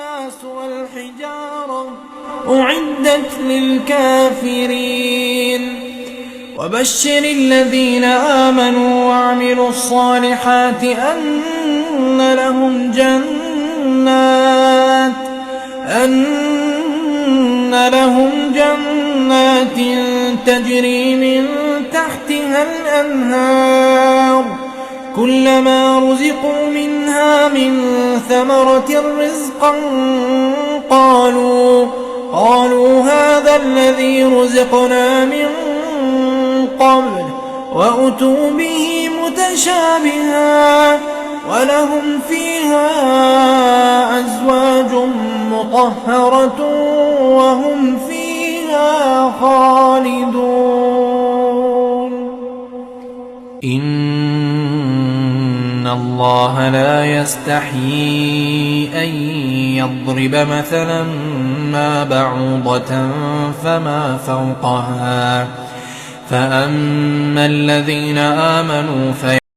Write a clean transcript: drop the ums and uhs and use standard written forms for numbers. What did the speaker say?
الناس والحجارة أعدت للكافرين وبشر الذين آمنوا وعملوا الصالحات أن لهم جنات تجري من تحتها الأنهار كلما رزقوا منها من ثمرة رزقا قالوا هذا الذي رزقنا من قبل وأتوا به متشابها ولهم فيها أزواج مطهرة وهم فيها خالدون. إن الله لا يستحيي أن يضرب مثلا ما بعوضة فما فوقها فأما الذين آمنوا